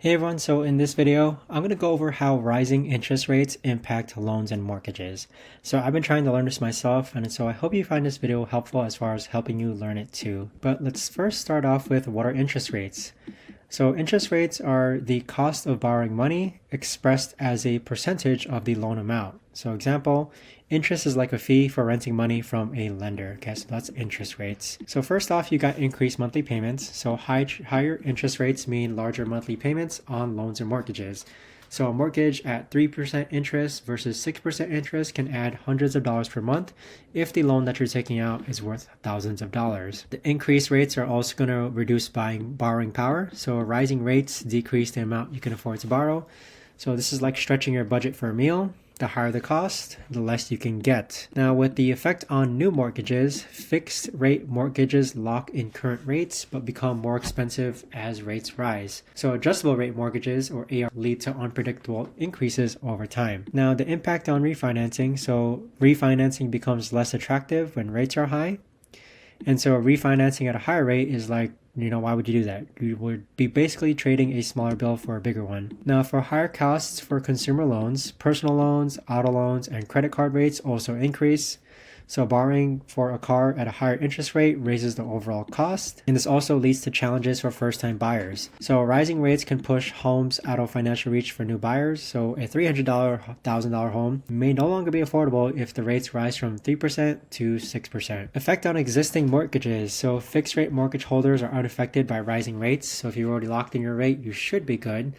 Hey everyone, so in this video, I'm going to go over how rising interest rates impact loans and mortgages. So I've been trying to learn this myself, and so I hope you find this video helpful as far as helping you learn it too. But let's first start off with what are interest rates? So interest rates are the cost of borrowing money expressed as a percentage of the loan amount. So example, interest is like a fee for renting money from a lender. Okay, so that's interest rates. So first off, you got increased monthly payments. So higher interest rates mean larger monthly payments on loans and mortgages. So a mortgage at 3% interest versus 6% interest can add hundreds of dollars per month if the loan that you're taking out is worth thousands of dollars. The increased rates are also going to reduce borrowing power. So rising rates decrease the amount you can afford to borrow. So this is like stretching your budget for a meal. The higher the cost, the less you can get. Now, with the effect on new mortgages, fixed rate mortgages lock in current rates but become more expensive as rates rise. So adjustable rate mortgages, or AR, lead to unpredictable increases over time. Now, the impact on refinancing. So refinancing becomes less attractive when rates are high. And so refinancing at a higher rate is like, why would you do that? You would be basically trading a smaller bill for a bigger one. Now, for higher costs for consumer loans, personal loans, auto loans, and credit card rates also increase. So borrowing for a car at a higher interest rate raises the overall cost, and this also leads to challenges for first-time buyers. So rising rates can push homes out of financial reach for new buyers. So a $300, $1,000 home may no longer be affordable if the rates rise from 3% to 6%. Effect on existing mortgages. So fixed-rate mortgage holders are unaffected by rising rates. So if you've already locked in your rate, you should be good.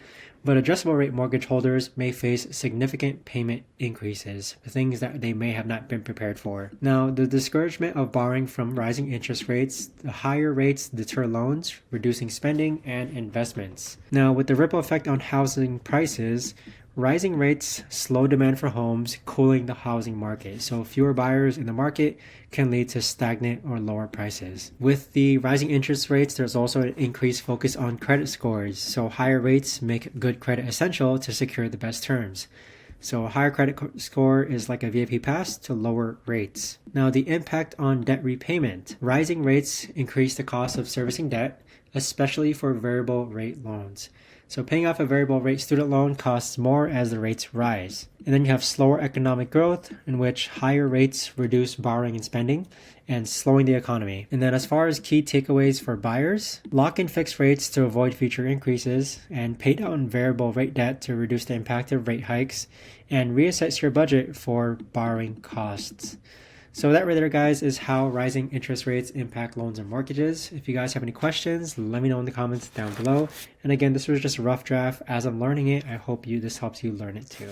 But adjustable rate mortgage holders may face significant payment increases, things that they may have not been prepared for. Now, the discouragement of borrowing from rising interest rates, the higher rates deter loans, reducing spending and investments. Now, with the ripple effect on housing prices, rising rates slow demand for homes, cooling the housing market. So fewer buyers in the market can lead to stagnant or lower prices. With the rising interest rates, there's also an increased focus on credit scores. So higher rates make good credit essential to secure the best terms. So a higher credit score is like a VIP pass to lower rates. Now, the impact on debt repayment. Rising rates increase the cost of servicing debt, especially for variable rate loans. So paying off a variable rate student loan costs more as the rates rise. And then you have slower economic growth, in which higher rates reduce borrowing and spending and slowing the economy. And then as far as key takeaways for buyers, lock in fixed rates to avoid future increases, and pay down variable rate debt to reduce the impact of rate hikes, and reassess your budget for borrowing costs. So that right there, guys, is how rising interest rates impact loans and mortgages. If you guys have any questions, let me know in the comments down below. And again, this was just a rough draft. As I'm learning it, I hope this helps you learn it too.